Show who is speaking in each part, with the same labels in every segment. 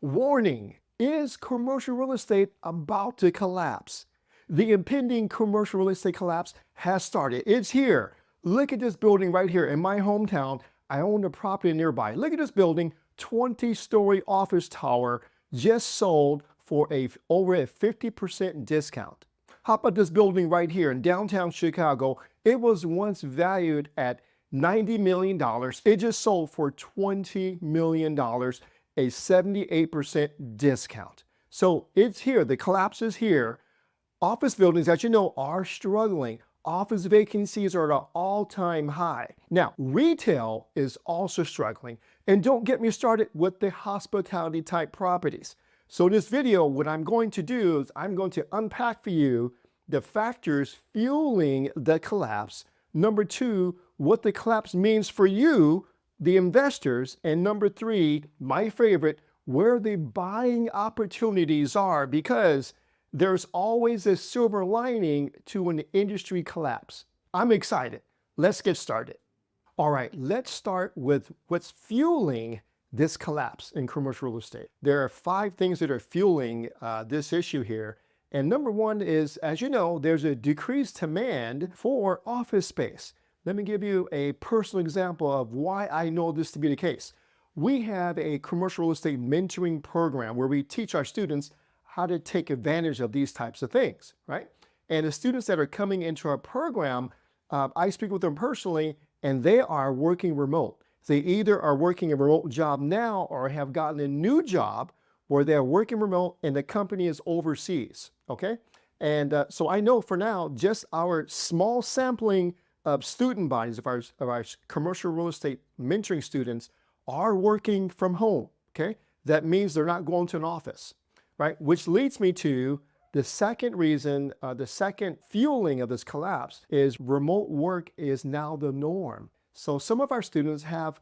Speaker 1: Warning, is commercial real estate about to collapse? The impending commercial real estate collapse has started. It's here. Look at this building right here in my hometown. I own a property nearby. Look at this building, 20-story office tower just sold for over a 50% discount. How about this building right here in downtown Chicago? It was once valued at $90 million. It just sold for $20 million, a 78% discount. So it's here. The collapse is here. Office buildings, as you know, are struggling. Office vacancies are at an all-time high. Now, retail is also struggling. And don't get me started with the hospitality type properties. So in this video, what I'm going to do is I'm going to unpack for you the factors fueling the collapse. Number two, what the collapse means for you, the investors. And number three, my favorite, where the buying opportunities are, because there's always a silver lining to an industry collapse. I'm excited. Let's get started. All right, let's start with what's fueling this collapse in commercial real estate. There are 5 things that are fueling this issue here. And number one is, as you know, there's a decreased demand for office space. Let me give you a personal example of why I know this to be the case. We have a commercial real estate mentoring program where we teach our students how to take advantage of these types of things, right? And the students that are coming into our program, I speak with them personally, and they are working remote. They either are working a remote job now or have gotten a new job where they're working remote and the company is overseas, okay? And so I know for now, just our small sampling of student bodies of our commercial real estate mentoring students are working from home, okay? That means they're not going to an office, right? Which leads me to the second reason, the second fueling of this collapse is remote work is now the norm. So some of our students have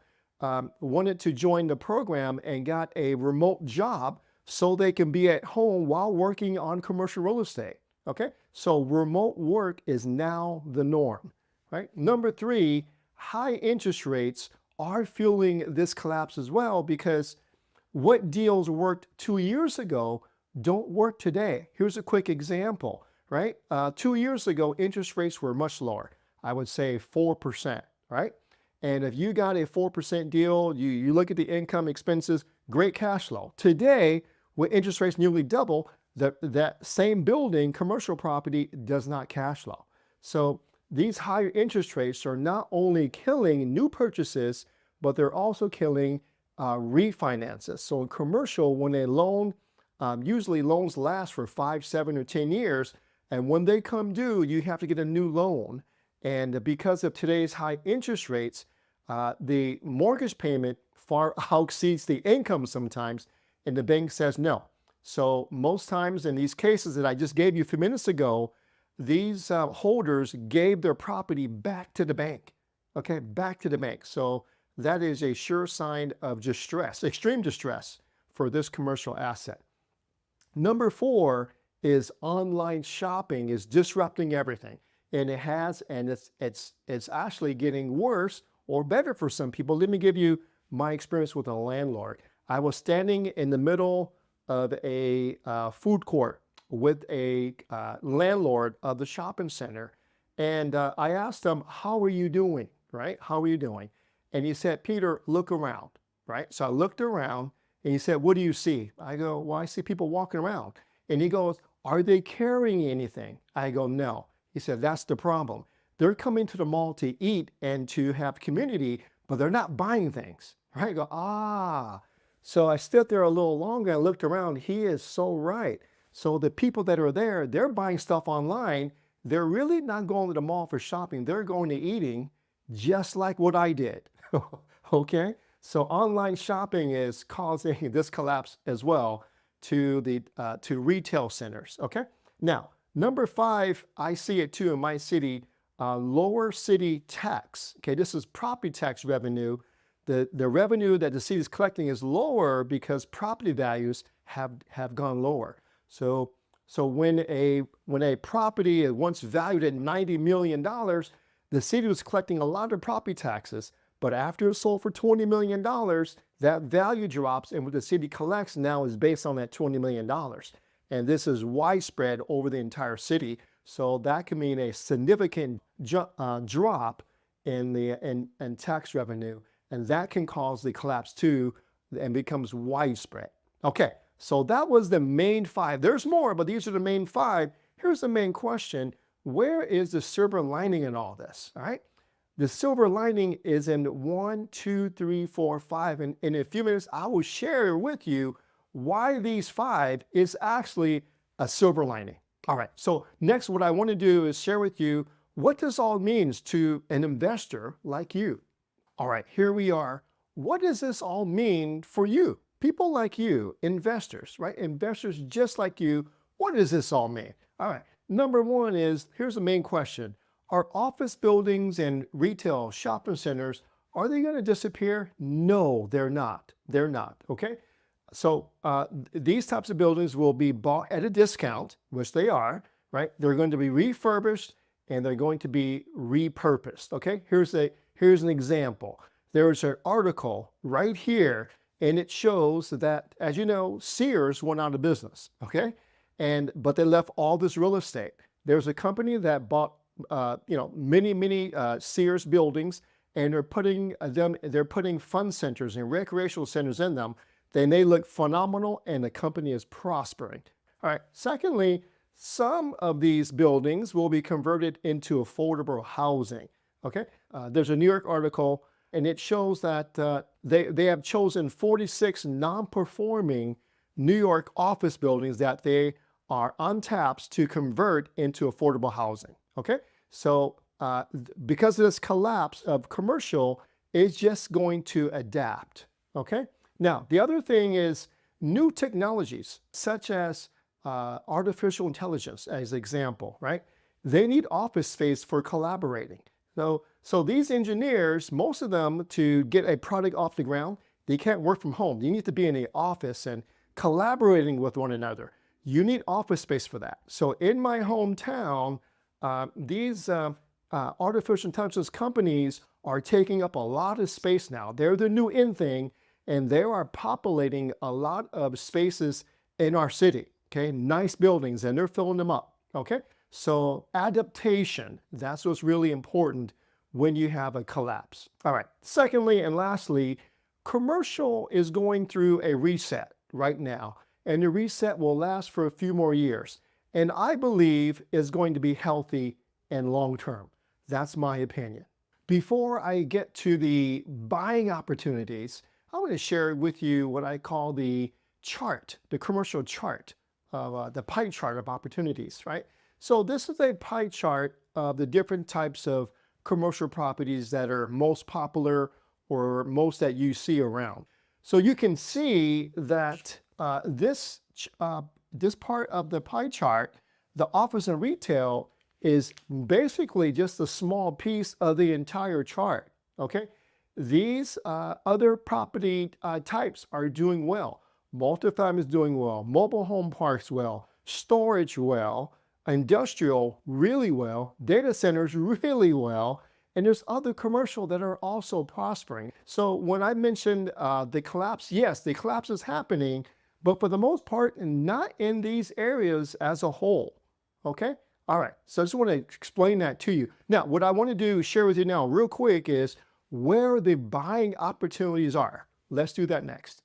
Speaker 1: wanted to join the program and got a remote job so they can be at home while working on commercial real estate, okay? So remote work is now the norm, right? Number three, high interest rates are fueling this collapse as well, because what deals worked 2 years ago don't work today. Here's a quick example, right? 2 years ago, interest rates were much lower. I would say 4%, right? And if you got a 4% deal, you look at the income expenses, great cash flow. Today, with interest rates nearly double, that same building, commercial property, does not cash flow. So these higher interest rates are not only killing new purchases, but they're also killing refinances. So in commercial, when a loan, usually loans last for 5, 7, or 10 years, and when they come due, you have to get a new loan. And because of today's high interest rates, the mortgage payment far exceeds the income sometimes, and the bank says no. So most times in these cases that I just gave you a few minutes ago, these holders gave their property back to the bank, okay, back to the bank. So that is a sure sign of distress, extreme distress for this commercial asset. Number four is online shopping is disrupting everything. And it has, and it's actually getting worse or better for some people. Let me give you my experience with a landlord. I was standing in the middle of a food court with a landlord of the shopping center. And I asked him, how are you doing, right? How are you doing? And he said, Peter, look around, right? So I looked around and he said, what do you see? I go, well, I see people walking around. And he goes, are they carrying anything? I go, no. He said, that's the problem. They're coming to the mall to eat and to have community, but they're not buying things, right? I go, ah. So I stood there a little longer and looked around. He is so right. So the people that are there, they're buying stuff online. They're really not going to the mall for shopping. They're going to eating, just like what I did, okay? So online shopping is causing this collapse as well to retail centers, okay? Now, number 5, I see it too in my city, lower city tax. Okay, this is property tax revenue. The revenue that the city is collecting is lower because property values have gone lower. So when a property is once valued at $90 million, the city was collecting a lot of property taxes, But after it's sold for $20 million, that value drops, and what the city collects now is based on that $20 million. And this is widespread over the entire city. So that can mean a significant drop in tax revenue, and that can cause the collapse too, and becomes widespread. Okay, so that was the main five. There's more, but these are the main five. Here's the main question: where is the silver lining in all this? All right, the silver lining is in 1, 2, 3, 4, 5, and in a few minutes I will share with you why these five is actually a silver lining. All right, so next what I want to do is share with you what this all means to an investor like you. All right, here we are. What does this all mean for you? People like you, investors, right? Investors just like you. What does this all mean? All right, number one is, here's the main question. Are office buildings and retail shopping centers, are they going to disappear? No, they're not. They're not, okay? So these types of buildings will be bought at a discount, which they are, right? They're going to be refurbished and they're going to be repurposed, okay? Here's an example. There's an article right here, and it shows that, as you know, Sears went out of business, okay? But they left all this real estate. There's a company that bought, many Sears buildings, and they're putting fun centers and recreational centers in them. Then they look phenomenal, and the company is prospering. All right. Secondly, some of these buildings will be converted into affordable housing. Okay. There's a New York article, and it shows that they have chosen 46 non-performing New York office buildings that they are untapped to convert into affordable housing. Okay. So because of this collapse of commercial, it's just going to adapt. Okay. Now, the other thing is new technologies, such as artificial intelligence, as an example, right? They need office space for collaborating. So these engineers, most of them, to get a product off the ground, they can't work from home. You need to be in the office and collaborating with one another. You need office space for that. So in my hometown, these artificial intelligence companies are taking up a lot of space now. They're the new in thing. And they are populating a lot of spaces in our city, okay? Nice buildings, and they're filling them up, okay? So adaptation, that's what's really important when you have a collapse. All right, secondly and lastly, commercial is going through a reset right now, and the reset will last for a few more years. And I believe is going to be healthy and long-term. That's my opinion. Before I get to the buying opportunities, I want to share with you what I call the chart, the commercial chart, the pie chart of opportunities, right? So this is a pie chart of the different types of commercial properties that are most popular or most that you see around. So you can see that this part of the pie chart, the office and retail, is basically just a small piece of the entire chart, okay? These other property types are doing well. Multifamily is doing well, mobile home parks well, storage well, industrial really well, data centers really well, and there's other commercial that are also prospering. So when I mentioned the collapse, yes, the collapse is happening, but for the most part, not in these areas as a whole, okay? All right, so I just want to explain that to you. Now, what I want to do, share with you now real quick, is where the buying opportunities are. Let's do that next.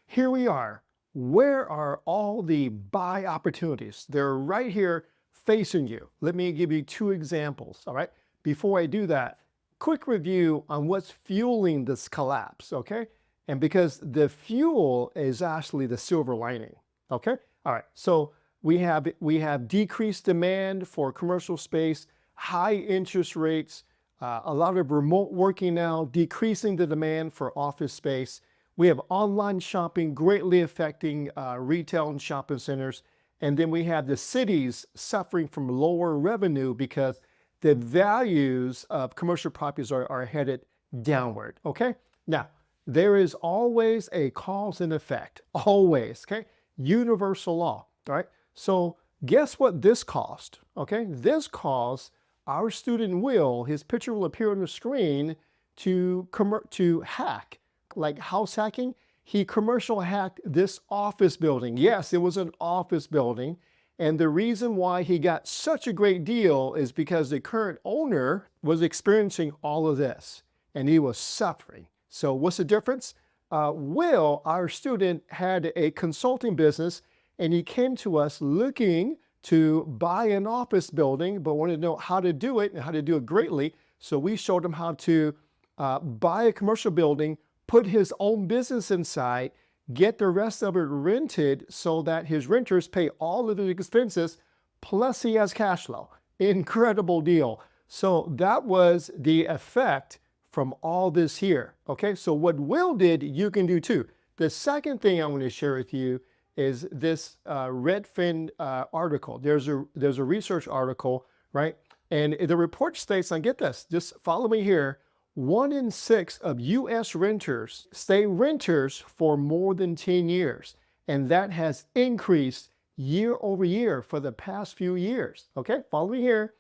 Speaker 1: Here we are. Where are all the buy opportunities? They're right here facing you. Let me give you two examples, all right? Before I do that, quick review on what's fueling this collapse, okay? And because the fuel is actually the silver lining, okay? All right, so we have decreased demand for commercial space, high interest rates, a lot of remote working now, decreasing the demand for office space. We have online shopping greatly affecting retail and shopping centers. And then we have the cities suffering from lower revenue because the values of commercial properties are headed downward, okay? Now, there is always a cause and effect, always, okay? Universal law, all right? So guess what this cost, okay? This caused our student Will, his picture will appear on the screen, to hack, like house hacking. He commercial hacked this office building. Yes, it was an office building. And the reason why he got such a great deal is because the current owner was experiencing all of this and he was suffering. So what's the difference? Will, our student, had a consulting business and he came to us looking to buy an office building, but wanted to know how to do it and how to do it greatly. So we showed him how to buy a commercial building, put his own business inside, get the rest of it rented so that his renters pay all of the expenses, plus he has cash flow. Incredible deal. So that was the effect from all this here. Okay, so what Will did, you can do too. The second thing I'm going to share with you is this Redfin article. There's a research article, right? And the report states, and get this, just follow me here, 1 in 6 of U.S. renters stay renters for more than 10 years. And that has increased year over year for the past few years. Okay, follow me here.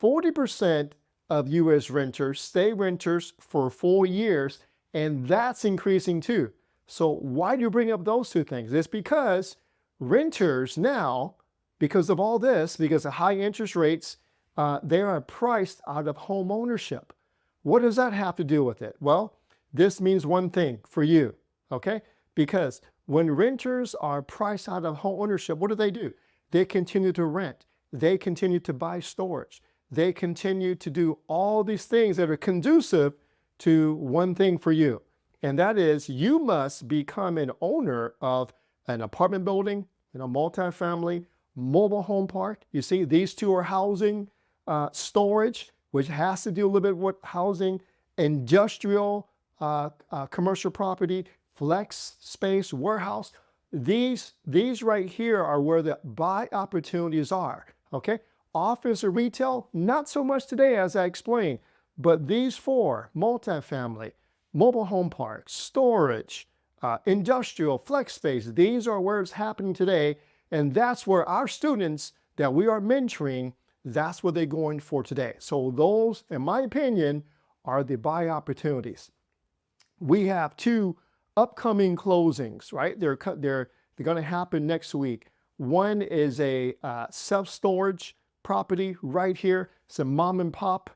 Speaker 1: 40% of U.S. renters stay renters for 4 years, and that's increasing too. So why do you bring up those two things? It's because renters now, because of all this, because of high interest rates, they are priced out of home ownership. What does that have to do with it? Well, this means one thing for you, okay? Because when renters are priced out of home ownership, what do? They continue to rent. They continue to buy storage. They continue to do all these things that are conducive to one thing for you. And that is, you must become an owner of an apartment building, multifamily, mobile home park. You see, these two are housing, storage, which has to do a little bit with housing, industrial, commercial property, flex space, warehouse. These right here are where the buy opportunities are, okay? Office or retail, not so much today as I explained, but these four, multifamily, mobile home parks, storage, industrial, flex space, these are where it's happening today. And that's where our students that we are mentoring, that's what they're going for today. So those, in my opinion, are the buy opportunities. We have 2 upcoming closings, right? They're going to happen next week. One is a self-storage property right here. It's a mom and pop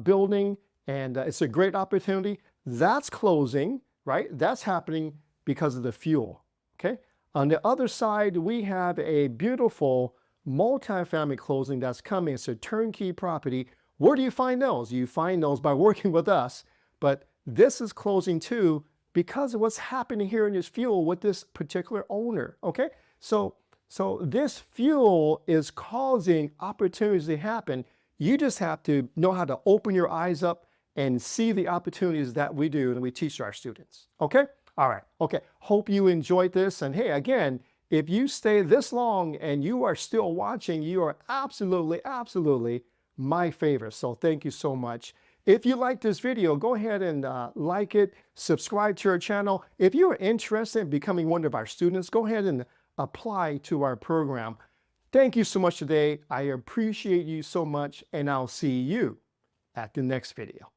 Speaker 1: building, and it's a great opportunity. That's closing, right? That's happening because of the fuel, okay? On the other side, we have a beautiful multifamily closing that's coming. It's a turnkey property. Where do you find those? You find those by working with us. But this is closing too because of what's happening here in this fuel with this particular owner. Okay, so this fuel is causing opportunities to happen. You just have to know how to open your eyes up and see the opportunities that we do and we teach our students. Okay, all right. Okay, hope you enjoyed this. And hey, again, if you stay this long and you are still watching, you are absolutely, absolutely my favorite. So thank you so much. If you like this video, go ahead and like it, subscribe to our channel. If you are interested in becoming one of our students, go ahead and apply to our program. Thank you so much today. I appreciate you so much, and I'll see you at the next video.